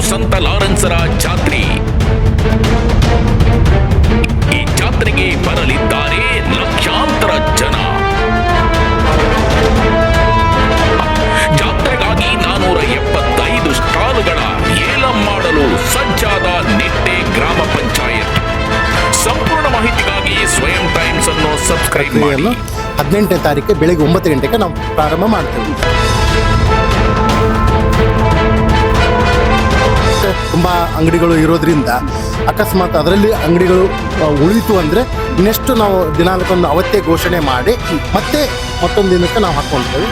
ಸಂತ ಲಾರೆನ್ಸರ ಜಾತ್ರೆ. ಈ ಜಾತ್ರೆಗೆ ಬರಲಿದ್ದಾರೆ ಲಕ್ಷಾಂತರ ಜನ. ಜಾತ್ರೆಗಾಗಿ 475 ಸ್ಟಾಲ್ಗಳ ಏಲಂ ಮಾಡಲು ಸಜ್ಜಾದ ನಿಟ್ಟೆ ಗ್ರಾಮ ಪಂಚಾಯತ್. ಸಂಪೂರ್ಣ ಮಾಹಿತಿಗಾಗಿ ಸ್ವಯಂ ಟೈಮ್ಸ್ ಅನ್ನು ಸಬ್ಸ್ಕ್ರೈಬ್ ಮಾಡಿ. 18ನೇ ತಾರೀಕು ಬೆಳಿಗ್ಗೆ 9 ಗಂಟೆಗೆ ನಾವು ಪ್ರಾರಂಭ ಮಾಡ್ತೇವೆ. ತುಂಬ ಅಂಗಡಿಗಳು ಇರೋದ್ರಿಂದ ಅಕಸ್ಮಾತ್ ಅದರಲ್ಲಿ ಅಂಗಡಿಗಳು ಉಳಿತು ಅಂದರೆ ನೆಕ್ಸ್ಟ್ ನಾವು ದಿನಾಂಕವನ್ನು ಅವತ್ತೇ ಘೋಷಣೆ ಮಾಡಿ ಮತ್ತೆ ಮತ್ತೊಂದು ದಿನಕ್ಕೆ ನಾವು ಹಾಕ್ಕೊಳ್ತೇವೆ.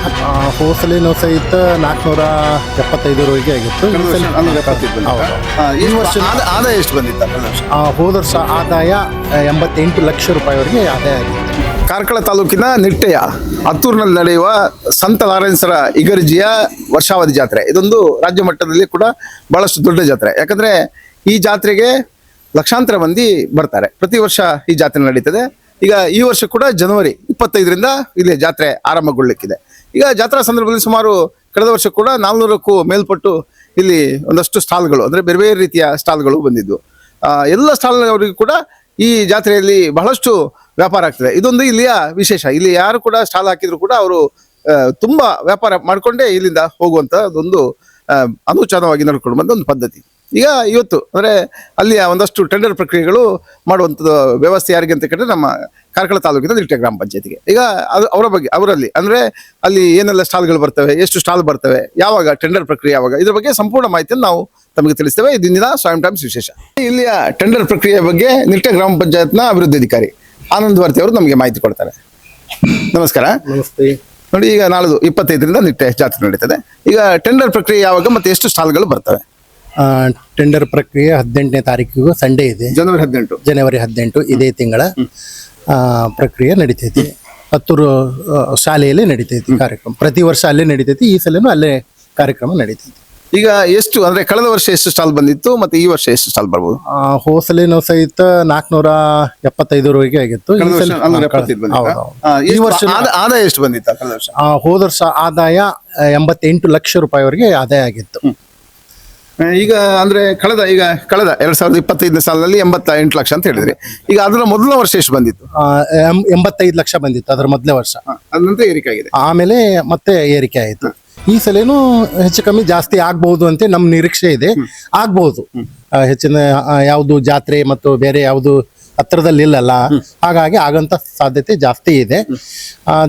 ಹೋಸಲೇನೋ ಸಹಿತ 475 ರೂಪಾಯಿಗೆ ಆಗಿತ್ತು. ಈ ವರ್ಷ ಆದಾಯ ಎಷ್ಟು ಬಂದಿತ್ತು? ಹೋದ ವರ್ಷ ಆದಾಯ 88 ಲಕ್ಷ ರೂಪಾಯಿವರೆಗೆ ಆದಾಯ ಆಗಿತ್ತು. ಕಾರ್ಕಳ ತಾಲೂಕಿನ ನಿಟ್ಟೆಯ ಹತ್ತೂರಿನಲ್ಲಿ ನಡೆಯುವ ಸಂತ ಲಾರೆನ್ಸರ ಇಗರ್ಜಿಯ ವರ್ಷಾವಧಿ ಜಾತ್ರೆ. ಇದೊಂದು ರಾಜ್ಯ ಮಟ್ಟದಲ್ಲಿ ಕೂಡ ಬಹಳಷ್ಟು ದೊಡ್ಡ ಜಾತ್ರೆ. ಯಾಕಂದ್ರೆ ಈ ಜಾತ್ರೆಗೆ ಲಕ್ಷಾಂತರ ಮಂದಿ ಬರ್ತಾರೆ. ಪ್ರತಿ ವರ್ಷ ಈ ಜಾತ್ರೆ ನಡೀತದೆ. ಈಗ ಈ ವರ್ಷ ಕೂಡ ಜನವರಿ 25ರಿಂದ ಇಲ್ಲಿ ಜಾತ್ರೆ ಆರಂಭಗೊಳ್ಳಲಿಕ್ಕಿದೆ. ಈಗ ಜಾತ್ರಾ ಸಂದರ್ಭದಲ್ಲಿ ಸುಮಾರು ಕಳೆದ ವರ್ಷ ಕೂಡ 400ಕ್ಕೂ ಮೇಲ್ಪಟ್ಟು ಇಲ್ಲಿ ಒಂದಷ್ಟು ಸ್ಟಾಲ್ಗಳು, ಅಂದರೆ ಬೇರೆ ಬೇರೆ ರೀತಿಯ ಸ್ಟಾಲ್ಗಳು ಬಂದಿದ್ವು. ಎಲ್ಲ ಸ್ಟಾಲ್ನವರಿಗೂ ಕೂಡ ಈ ಜಾತ್ರೆಯಲ್ಲಿ ಬಹಳಷ್ಟು ವ್ಯಾಪಾರ ಆಗ್ತದೆ. ಇದೊಂದು ಇಲ್ಲಿಯ ವಿಶೇಷ. ಇಲ್ಲಿ ಯಾರು ಕೂಡ ಸ್ಟಾಲ್ ಹಾಕಿದ್ರು ಕೂಡ ಅವರು ತುಂಬಾ ವ್ಯಾಪಾರ ಮಾಡಿಕೊಂಡೇ ಇಲ್ಲಿಂದ ಹೋಗುವಂಥದ್ದೊಂದು ಅನುಚಾನವಾಗಿ ನಡ್ಕೊಂಡು ಬಂದ ಒಂದು ಪದ್ಧತಿ. ಈಗ ಇವತ್ತು ಅಂದರೆ ಅಲ್ಲಿಯ ಒಂದಷ್ಟು ಟೆಂಡರ್ ಪ್ರಕ್ರಿಯೆಗಳು ಮಾಡುವಂಥದ್ದು ವ್ಯವಸ್ಥೆ ಯಾರಿಗೆ ಅಂತ ಕೇಳಿದ್ರೆ ನಮ್ಮ ಕಾರ್ಕಳ ತಾಲೂಕಿನ ನಿಟ್ಟೆ ಗ್ರಾಮ ಪಂಚಾಯತಿಗೆ. ಈಗ ಅದು ಅವರಲ್ಲಿ ಅಂದರೆ ಅಲ್ಲಿ ಏನೆಲ್ಲ ಸ್ಟಾಲ್ಗಳು ಬರ್ತವೆ, ಎಷ್ಟು ಸ್ಟಾಲ್ ಬರ್ತವೆ, ಯಾವಾಗ ಟೆಂಡರ್ ಪ್ರಕ್ರಿಯೆ ಯಾವಾಗ, ಇದ್ರ ಬಗ್ಗೆ ಸಂಪೂರ್ಣ ಮಾಹಿತಿಯನ್ನು ನಾವು ತಮಗೆ ತಿಳಿಸ್ತೇವೆ. ಇದರಿಂದ ಸ್ವಯಂ ಟೈಮ್ಸ್ ವಿಶೇಷ. ಇಲ್ಲಿಯ ಟೆಂಡರ್ ಪ್ರಕ್ರಿಯೆ ಬಗ್ಗೆ ನಿಟ್ಟೆ ಗ್ರಾಮ ಪಂಚಾಯತ್ನ ಅಭಿವೃದ್ಧಿ ಅಧಿಕಾರಿ ಆನಂದ್ ವರ್ತಿ ಅವರು ನಮಗೆ ಮಾಹಿತಿ ಕೊಡ್ತಾರೆ. ನಮಸ್ಕಾರ. ನಮಸ್ತೆ. ನೋಡಿ, ಈಗ ನಾಳೆ 25ರಿಂದ ನಿಟ್ಟೆ ಜಾತ್ರೆ ನಡೀತದೆ. ಈಗ ಟೆಂಡರ್ ಪ್ರಕ್ರಿಯೆ ಯಾವಾಗ ಮತ್ತೆ ಎಷ್ಟು ಸ್ಟಾಲ್ಗಳು ಬರ್ತವೆ? ಟೆಂಡರ್ ಪ್ರಕ್ರಿಯೆ 18ನೇ ತಾರೀಕಿಗೂ ಸಂಡೇ ಇದೆ. ಜನವರಿ 18 ಇದೇ ತಿಂಗಳ ಪ್ರಕ್ರಿಯೆ ನಡೀತೈತಿ. ಹತ್ತೂರು ಶಾಲೆಯಲ್ಲಿ ನಡೀತೈತಿ ಕಾರ್ಯಕ್ರಮ. ಪ್ರತಿ ವರ್ಷ ಅಲ್ಲೇ ನಡೀತೈತಿ. ಈ ಸಲನೂ ಅಲ್ಲೇ ಕಾರ್ಯಕ್ರಮ ನಡೀತೈತಿ. ಈಗ ಎಷ್ಟು ಅಂದ್ರೆ ಕಳೆದ ವರ್ಷ ಎಷ್ಟು ಸ್ಟಾಲ್ ಬಂದಿತ್ತು ಮತ್ತೆ ಈ ವರ್ಷ ಎಷ್ಟು ಸ್ಟಾಲ್ ಬರ್ಬೋದು? ಹೋಸಲೇನೋ ಸಹಿತ 475 ರೂಪಾಯಿಗೆ ಆಗಿತ್ತು. ಈ ವರ್ಷ ಆದಾಯ ಎಷ್ಟು ಬಂದಿತ್ತು? ಕಳೆದ ವರ್ಷ ಹೋದ ವರ್ಷ ಆದಾಯ 88 ಲಕ್ಷ ರೂಪಾಯಿವರೆಗೆ ಆದಾಯ ಆಗಿತ್ತು. ಈಗ ಅಂದ್ರೆ ಕಳೆದ 2025ನೇ ಸಾಲಿನಲ್ಲಿ 88 ಲಕ್ಷ ಅಂತ ಹೇಳಿದ್ರಿ. ಈಗ ಅದರ ಮೊದಲ ವರ್ಷ ಎಷ್ಟು ಬಂದಿತ್ತು? 85 ಲಕ್ಷ ಬಂದಿತ್ತು ಅದರ ಮೊದಲನೇ ವರ್ಷ. ಅದಂತ ಏರಿಕೆ ಆಗಿದೆ. ಆಮೇಲೆ ಮತ್ತೆ ಏರಿಕೆ ಆಯಿತು. ಈ ಸಲೇನು ಹೆಚ್ಚು ಕಮ್ಮಿ ಜಾಸ್ತಿ ಆಗ್ಬಹುದು ಅಂತ ನಮ್ಮ ನಿರೀಕ್ಷೆ ಇದೆ. ಆಗ್ಬಹುದು. ಹೆಚ್ಚಿನ ಯಾವುದು ಜಾತ್ರೆ ಮತ್ತು ಬೇರೆ ಯಾವುದು ಹತ್ತಿರದಲ್ಲಿ ಇಲ್ಲಲ್ಲ, ಹಾಗಾಗಿ ಆಗಂತ ಸಾಧ್ಯತೆ ಜಾಸ್ತಿ ಇದೆ.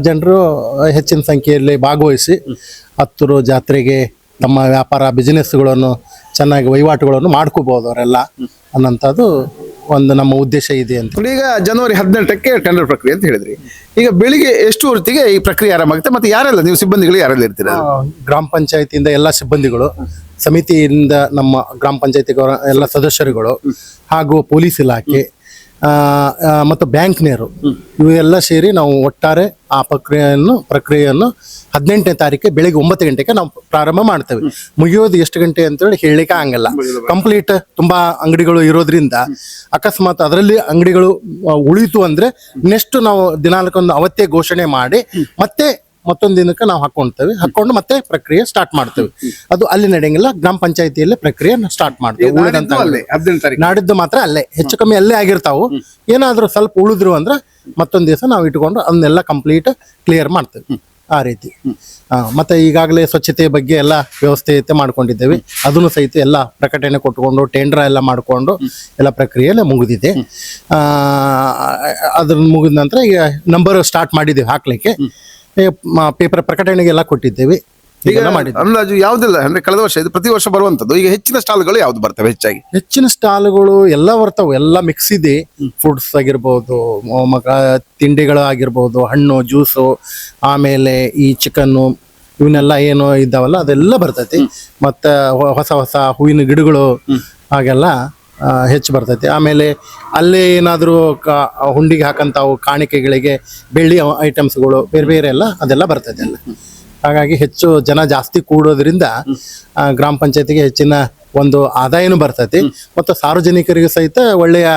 ಜನರು ಹೆಚ್ಚಿನ ಸಂಖ್ಯೆಯಲ್ಲಿ ಭಾಗವಹಿಸಿ ಹತ್ತೂರು ಜಾತ್ರೆಗೆ ತಮ್ಮ ವ್ಯಾಪಾರ ಬಿಸಿನೆಸ್ಗಳನ್ನು ಚೆನ್ನಾಗಿ ವಹಿವಾಟುಗಳನ್ನು ಮಾಡ್ಕೋಬಹುದು ಅವರೆಲ್ಲ ಅನ್ನೋಂಥದ್ದು ಒಂದು ನಮ್ಮ ಉದ್ದೇಶ ಇದೆ ಅಂತ. ಈಗ ಜನವರಿ 18ಕ್ಕೆ ಟೆಂಡರ್ ಪ್ರಕ್ರಿಯೆ ಅಂತ ಹೇಳಿದ್ರಿ. ಈಗ ಬೆಳಿಗ್ಗೆ ಎಷ್ಟು ಹೊತ್ತಿಗೆ ಈ ಪ್ರಕ್ರಿಯೆ ಆರಂಭ ಆಗುತ್ತೆ ಮತ್ತೆ ಯಾರೆಲ್ಲ ನೀವು ಸಿಬ್ಬಂದಿಗಳು ಯಾರೆಲ್ಲ ಇರ್ತೀರಾ? ಗ್ರಾಮ ಪಂಚಾಯತಿಯಿಂದ ಎಲ್ಲ ಸಿಬ್ಬಂದಿಗಳು, ಸಮಿತಿಯಿಂದ ನಮ್ಮ ಗ್ರಾಮ ಪಂಚಾಯತಿ ಎಲ್ಲ ಸದಸ್ಯರುಗಳು ಹಾಗೂ ಪೊಲೀಸ್ ಇಲಾಖೆ ಮತ್ತು ಬ್ಯಾಂಕ್ನವರು ಇವೆಲ್ಲ ಸೇರಿ ನಾವು ಒಟ್ಟಾರೆ ಆ ಪ್ರಕ್ರಿಯೆಯನ್ನು 18ನೇ ತಾರೀಕು ಬೆಳಿಗ್ಗೆ 9 ಗಂಟೆಗೆ ನಾವು ಪ್ರಾರಂಭ ಮಾಡ್ತೇವೆ. ಮುಗಿಯೋದು ಎಷ್ಟು ಗಂಟೆ ಅಂತೇಳಿ ಹೇಳಲಿಕ್ಕೆ ಆಗಲ್ಲ. ಕಂಪ್ಲೀಟ್ ತುಂಬಾ ಅಂಗಡಿಗಳು ಇರೋದ್ರಿಂದ ಅಕಸ್ಮಾತ್ ಅದರಲ್ಲಿ ಅಂಗಡಿಗಳು ಉಳಿತು ಅಂದ್ರೆ ನೆಕ್ಸ್ಟ್ ನಾವು ದಿನಾಂಕವನ್ನು ಅವತ್ತೇ ಘೋಷಣೆ ಮಾಡಿ ಮತ್ತೆ ಮತ್ತೊಂದು ದಿನಕ್ಕೆ ನಾವು ಹಾಕೊಂಡು ಮತ್ತೆ ಪ್ರಕ್ರಿಯೆ ಸ್ಟಾರ್ಟ್ ಮಾಡ್ತೇವೆ. ಅದು ಅಲ್ಲಿ ನಡೆಯಂಗಿಲ್ಲ, ಗ್ರಾಮ ಪಂಚಾಯತಿಯಲ್ಲೇ ಪ್ರಕ್ರಿಯೆ ಸ್ಟಾರ್ಟ್ ಮಾಡ್ತೇವೆ. ನಾಡಿದ್ದು ಮಾತ್ರ ಅಲ್ಲೇ ಹೆಚ್ಚು ಕಮ್ಮಿ ಅಲ್ಲೇ ಆಗಿರ್ತಾವು. ಏನಾದ್ರೂ ಸ್ವಲ್ಪ ಉಳಿದ್ರು ಅಂದ್ರೆ ಮತ್ತೊಂದು ದಿವಸ ನಾವು ಇಟ್ಕೊಂಡು ಅದನ್ನೆಲ್ಲ ಕಂಪ್ಲೀಟ್ ಕ್ಲಿಯರ್ ಮಾಡ್ತೇವೆ. ಆ ರೀತಿ ಮತ್ತೆ ಈಗಾಗಲೇ ಸ್ವಚ್ಛತೆ ಬಗ್ಗೆ ಎಲ್ಲ ವ್ಯವಸ್ಥೆ ಮಾಡ್ಕೊಂಡಿದ್ದೇವೆ. ಅದನ್ನು ಸಹಿತ ಎಲ್ಲ ಪ್ರಕಟಣೆ ಕೊಟ್ಕೊಂಡು ಟೆಂಡರ್ ಎಲ್ಲ ಮಾಡಿಕೊಂಡು ಎಲ್ಲ ಪ್ರಕ್ರಿಯೆ ಮುಗಿದಿದೆ. ಅದ್ರ ಮುಗಿದ ನಂತರ ಈಗ ನಂಬರ್ ಸ್ಟಾರ್ಟ್ ಮಾಡಿದ್ದೇವೆ ಹಾಕ್ಲಿಕ್ಕೆ. ಪೇಪರ್ ಪ್ರಕಟಣೆಗೆಲ್ಲ ಕೊಟ್ಟಿದ್ದೇವೆ. ಅಂದಾಜು ಯಾವುದಿಲ್ಲ ಅಂದ್ರೆ ಕಳೆದ ವರ್ಷ ಇದು ಪ್ರತಿ ವರ್ಷ ಬರುವಂತದ್ದು. ಈಗ ಹೆಚ್ಚಿನ ಸ್ಟಾಲ್ಗಳು ಯಾವ್ದು ಬರ್ತವೆ? ಹೆಚ್ಚಿನ ಸ್ಟಾಲ್ಗಳು ಎಲ್ಲ ಬರ್ತಾವೆ. ಎಲ್ಲ ಮಿಕ್ಸ್ ಇದೆ. ಫ್ರೂಟ್ಸ್ ಆಗಿರ್ಬೋದು, ತಿಂಡಿಗಳು ಆಗಿರ್ಬೋದು, ಹಣ್ಣು, ಜ್ಯೂಸು, ಆಮೇಲೆ ಈ ಚಿಕನ್ನು, ಇವನ್ನೆಲ್ಲ ಏನು ಇದ್ದಾವಲ್ಲ ಅದೆಲ್ಲ ಬರ್ತೈತಿ. ಮತ್ತೆ ಹೊಸ ಹೂವಿನ ಗಿಡಗಳು ಹಾಗೆಲ್ಲ ಹೆಚ್ಚು ಬರ್ತೈತಿ. ಆಮೇಲೆ ಅಲ್ಲೇ ಏನಾದರೂ ಹುಂಡಿಗೆ ಹಾಕಂತಾವು ಕಾಣಿಕೆಗಳಿಗೆ ಬೆಳ್ಳಿ ಐಟಮ್ಸ್ಗಳು ಬೇರೆ ಬೇರೆ ಎಲ್ಲ ಅದೆಲ್ಲ ಬರ್ತೈತೆ ಎಲ್ಲ. ಹಾಗಾಗಿ ಹೆಚ್ಚು ಜನ ಜಾಸ್ತಿ ಕೂಡೋದ್ರಿಂದ ಗ್ರಾಮ ಪಂಚಾಯತಿಗೆ ಹೆಚ್ಚಿನ ಒಂದು ಆದಾಯನೂ ಬರ್ತೈತಿ. ಮತ್ತು ಸಾರ್ವಜನಿಕರಿಗೂ ಸಹಿತ ಒಳ್ಳೆಯ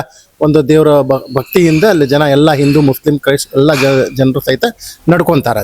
ಒಂದು ದೇವರ ಭಕ್ತಿಯಿಂದ ಅಲ್ಲಿ ಜನ ಎಲ್ಲ ಹಿಂದೂ ಮುಸ್ಲಿಂ ಕ್ರೈಸ್ತ ಎಲ್ಲ ಜನರು ಸಹಿತ ನಡ್ಕೊಂತಾರ.